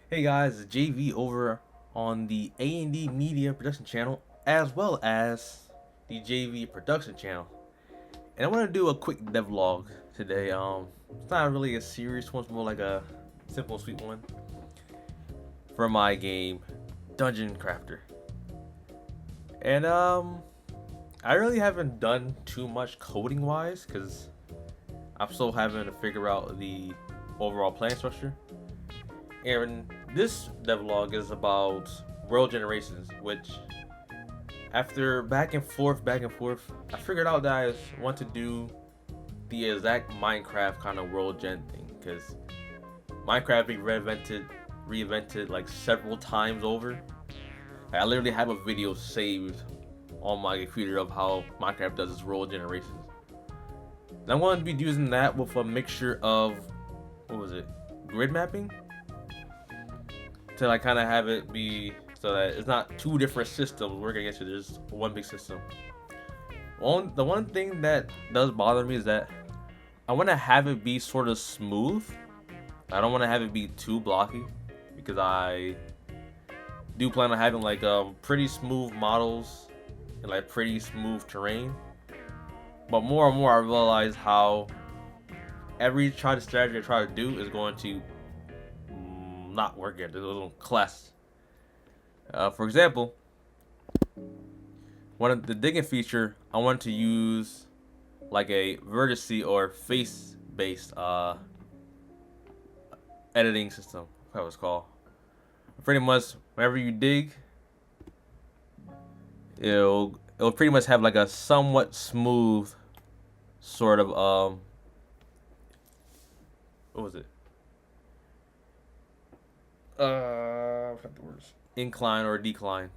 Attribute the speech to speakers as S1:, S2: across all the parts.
S1: Hey guys, it's JV over on the A&D Media Production channel as well as the JV Production channel. And I want to do a quick devlog today. It's not really a serious one, it's more like a simple sweet one for my game Dungeon Crafter. And I really haven't done too much coding wise cuz I'm still having to figure out the overall plan structure. And this devlog is about world generations, which after back and forth, I figured out that I want to do the exact Minecraft kind of world gen thing because Minecraft being reinvented like several times over. I literally have a video saved on my computer of how Minecraft does its world generations. And I'm going to be using that with a mixture of grid mapping to like kind of have it be so that it's not two different systems working against you. There's one big system. The one thing that does bother me is that I want to have it be sort of smooth. I don't want to have it be too blocky because I do plan on having like pretty smooth models and like pretty smooth terrain. But more and more I realize how every strategy I try to do is going to not work at this little class. For example, one of the digging feature, I want to use like a vertice or face based editing system. That was called. Pretty much whenever you dig, it'll pretty much have like a somewhat smooth sort of what was it? What the words? Incline or decline.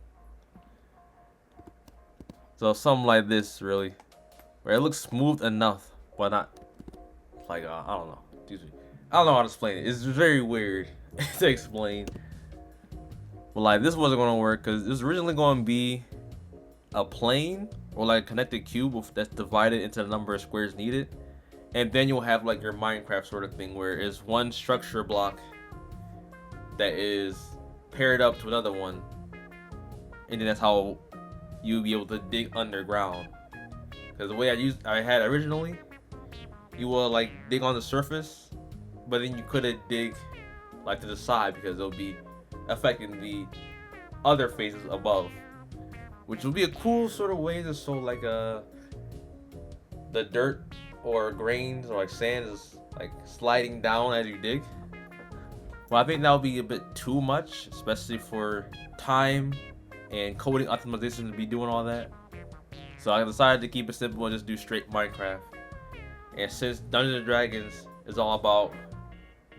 S1: So something like this, really, where it looks smooth enough, but not like I don't know. I don't know how to explain it. It's very weird to explain. But like this wasn't gonna work because it was originally gonna be a plane or like a connected cube that's divided into the number of squares needed, and then you'll have like your Minecraft sort of thing where it's one structure block that is paired up to another one, and then that's how you'll be able to dig underground. Because the way I had originally, you will like dig on the surface, but then you couldn't dig like to the side because it'll be affecting the other phases above, which will be a cool sort of way to show like the dirt or grains or like sand is like sliding down as you dig. Well, I think that would be a bit too much, especially for time and coding optimization to be doing all that. So I decided to keep it simple and just do straight Minecraft. And since Dungeons and Dragons is all about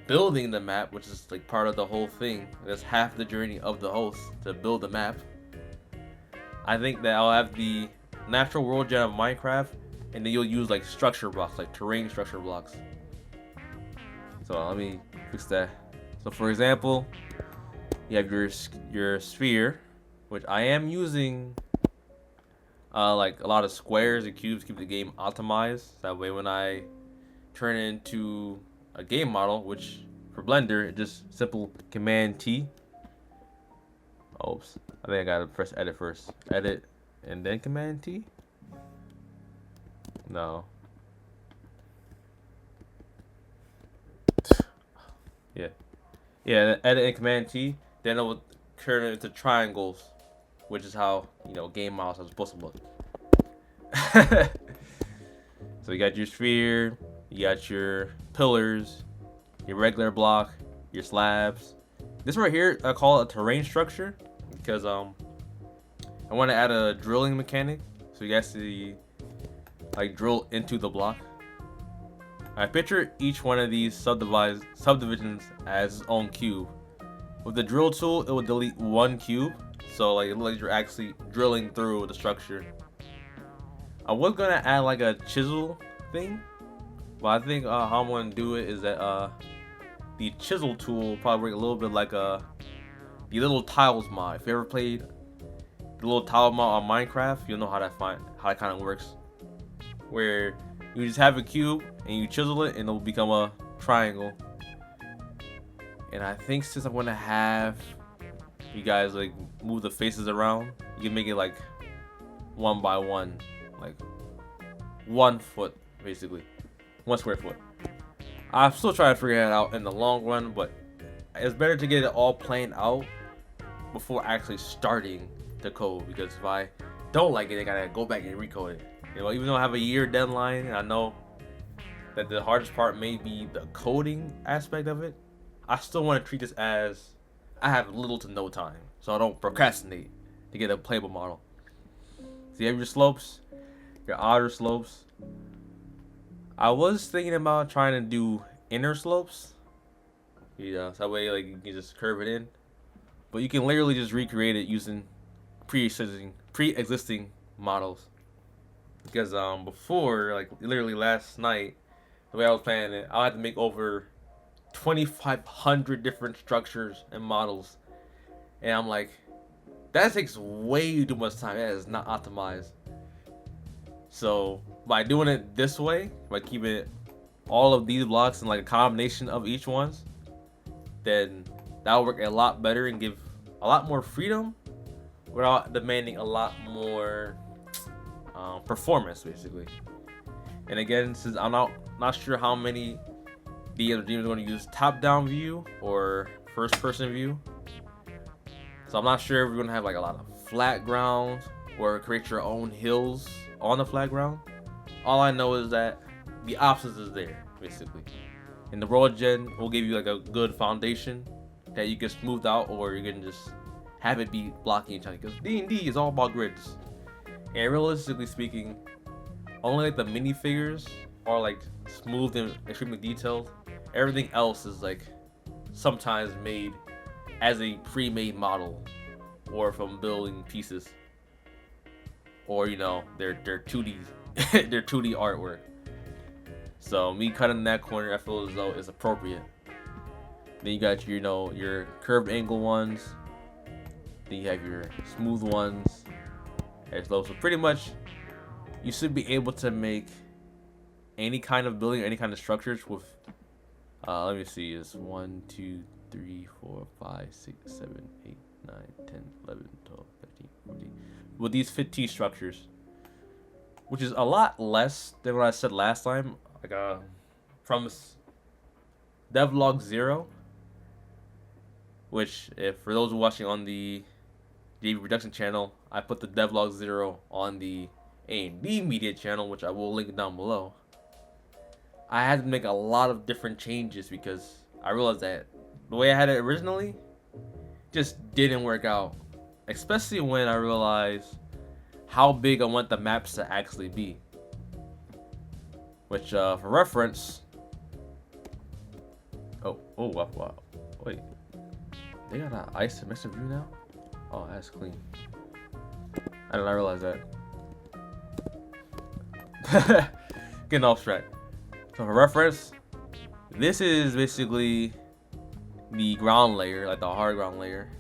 S1: building the map, which is like part of the whole thing, that's half the journey of the host to build the map, I think that I'll have the natural world gen of Minecraft, and then you'll use like structure blocks, like terrain structure blocks. So let me fix that. So for example, you have your sphere, which I am using like a lot of squares and cubes to keep the game optimized. That way when I turn it into a game model, which for Blender, just simple Command T. Oops, I think I gotta press edit first. Edit and then Command T? No. Yeah. Yeah, edit and Command T, then it will turn it into triangles, which is how, game models are supposed to look. So you got your sphere, you got your pillars, your regular block, your slabs. This right here, I call it a terrain structure because I want to add a drilling mechanic, so you guys see like drill into the block. I picture each one of these subdivisions as its own cube. With the drill tool, it will delete one cube, so like it looks like you're actually drilling through the structure. I was gonna add like a chisel thing, but I think how I'm gonna do it is that the chisel tool will probably work a little bit like the little tiles mod. If you ever played the little tile mod on Minecraft, you'll know how that kind of works. Where you just have a cube and you chisel it and it'll become a triangle. And I think since I'm gonna have you guys like move the faces around, you can make it like 1 by 1, like 1 foot basically, 1 square foot. I'm still trying to figure it out in the long run, but it's better to get it all planned out before actually starting the code, because if I don't like it, I gotta go back and recode it. You know, even though I have a year deadline, and I know that the hardest part may be the coding aspect of it, I still want to treat this as I have little to no time, so I don't procrastinate to get a playable model. So you have your slopes, your outer slopes. I was thinking about trying to do inner slopes. So that way like you can just curve it in. But you can literally just recreate it using pre-existing models. Because before, like literally last night, the way I was planning it, I had to make over 2,500 different structures and models. And I'm like, that takes way too much time. That is not optimized. So by doing it this way, by keeping all of these blocks in like a combination of each ones, then that will work a lot better and give a lot more freedom without demanding a lot more performance, basically. And again, since I'm not sure how many the other teams are going to use top-down view or first-person view, so I'm not sure if we're going to have like a lot of flat ground or create your own hills on the flat ground. All I know is that the options is there, basically. And the World Gen will give you like a good foundation that you can smooth out, or you can just have it be blocking each other. Because D&D is all about grids. And realistically speaking, only like the minifigures are like smooth and extremely detailed. Everything else is like sometimes made as a pre-made model or from building pieces. Or you know, they're 2D they're 2D artwork. So me cutting that corner, I feel as though is appropriate. Then you got your, you know, your curved angle ones. Then you have your smooth ones. So pretty much, you should be able to make any kind of building, or any kind of structures with. Let me see. Is 1, 2, 3, 4, 5, 6, 7, 8, 9, 10, 11, 12, 13, 14. With these 15 structures, which is a lot less than what I said last time. Like from devlog 0, which if for those watching on the JV production channel, I put the devlog 0 on the A&D media channel, which I will link down below. I had to make a lot of different changes because I realized that the way I had it originally just didn't work out, especially when I realized how big I want the maps to actually be. Which, for reference, wow, wait, they got an isometric view now? Oh, that's clean. I did not realize that. Getting off track. So for reference, this is basically the ground layer, like the hard ground layer,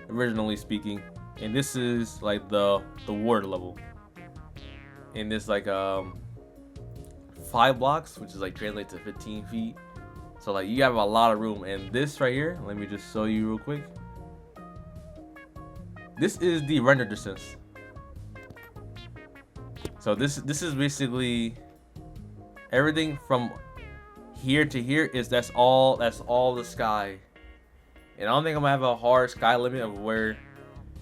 S1: originally speaking, and this is like the water level. And this like 5 blocks, which is like translate to 15 feet. So like you have a lot of room. And this right here, let me just show you real quick. This is the render distance. So this is basically everything from here to here is that's all the sky. And I don't think I'm gonna have a hard sky limit of where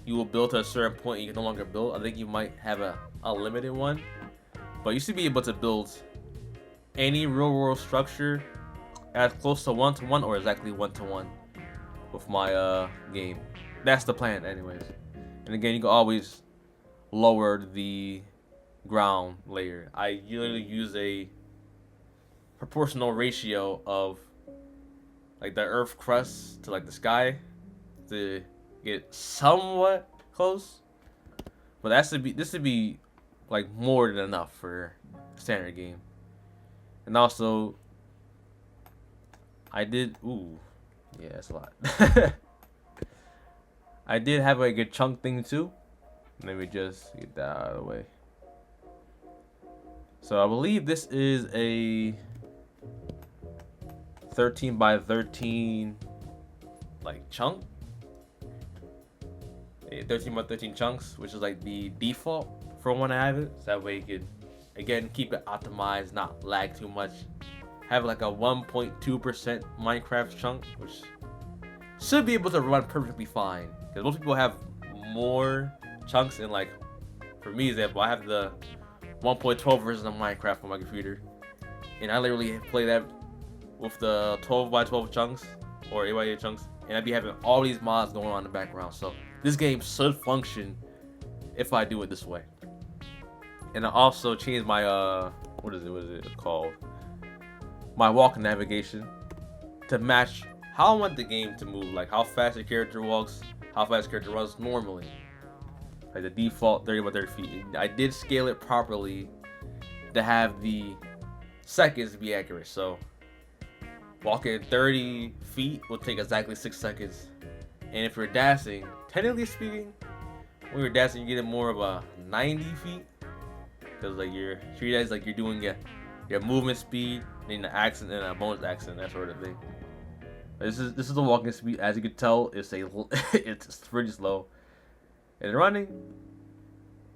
S1: you will build to a certain point and you can no longer build. I think you might have a limited one, but you should be able to build any real world structure as close to 1-to-1 or exactly 1-to-1 with my game. That's the plan anyways. And again, you can always lower the ground layer. I usually use a proportional ratio of like the earth crust to like the sky to get somewhat close, but this would be like more than enough for a standard game. And also I did yeah, that's a lot. I did have like a chunk thing too. Let me just get that out of the way. So I believe this is a 13 by 13 like chunk. 13 by 13 chunks, which is like the default for when I have it. So that way you can again keep it optimized, not lag too much. Have like a 1.2% Minecraft chunk, which should be able to run perfectly fine. Because most people have more chunks, and like for me, example, I have the 1.12 version of Minecraft on my computer, and I literally play that with the 12 by 12 chunks or 8 by 8 chunks, and I'd be having all these mods going on in the background. So this game should function if I do it this way. And I also changed my what is it called? My walk navigation to match how I want the game to move, like how fast the character walks, how fast the character runs normally. Like the default 30 by 30 feet. I did scale it properly to have the seconds be accurate. So walking 30 feet will take exactly 6 seconds. And if you're dashing, technically speaking, when you're dashing, you get more of a 90 feet. Because like you're treated as like you're doing your movement speed, then the accent and a bonus accent, that sort of thing. This is the walking speed. As you can tell, it's pretty slow. And running,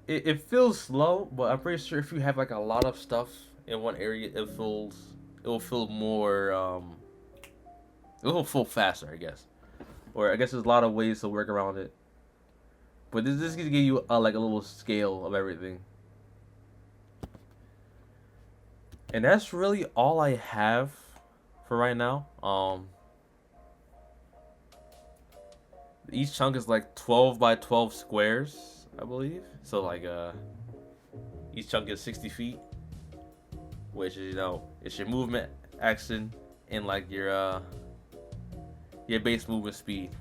S1: it feels slow, but I'm pretty sure if you have like a lot of stuff in one area, it will feel more it will feel faster, I guess. Or I guess there's a lot of ways to work around it. But this is gonna give you like a little scale of everything. And that's really all I have for right now. Each chunk is like 12 by 12 squares, I believe. So like each chunk is 60 feet, which is, you know, it's your movement action and like your base movement speed.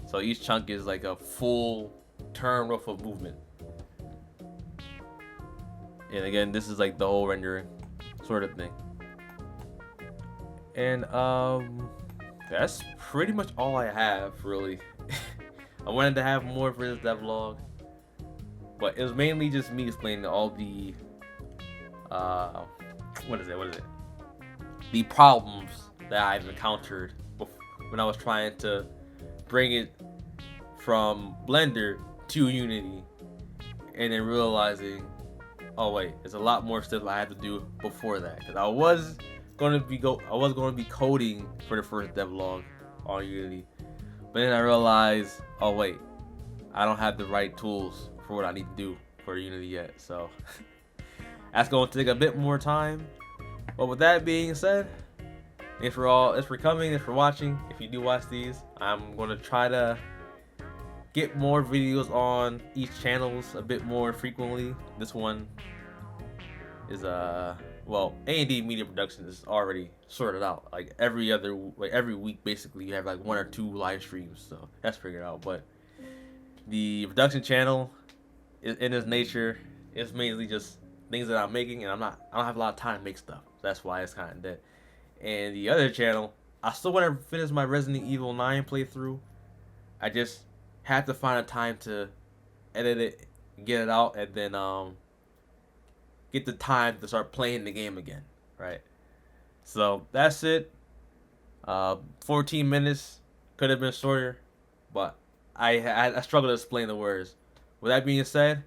S1: So each chunk is like a full turn worth of movement. And again, this is like the whole rendering sort of thing. And that's pretty much all I have, really. I wanted to have more for this devlog, but it was mainly just me explaining all the what is it? The problems that I've encountered when I was trying to bring it from Blender to Unity, and then realizing, oh wait, there's a lot more stuff I had to do before that, because I was going to be coding for the first devlog on Unity, but then I realized, oh wait, I don't have the right tools for what I need to do for Unity yet, so that's going to take a bit more time. But with that being said, thanks for coming, thanks for watching. If you do watch these, I'm going to try to get more videos on each channels a bit more frequently. This one is well, A&D Media Production is already sorted out. Like every week basically you have like 1 or 2 live streams, so that's figured out. But the production channel in its nature is mainly just things that I'm making, and I don't have a lot of time to make stuff. That's why it's kind of dead. And the other channel, I still want to finish my Resident Evil 9 playthrough. I just have to find a time to edit it, get it out, and then get the time to start playing the game again, right? So that's it. 14 minutes, could have been shorter, but I struggle to explain the words. With that being said,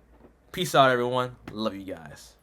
S1: peace out, everyone. Love you guys.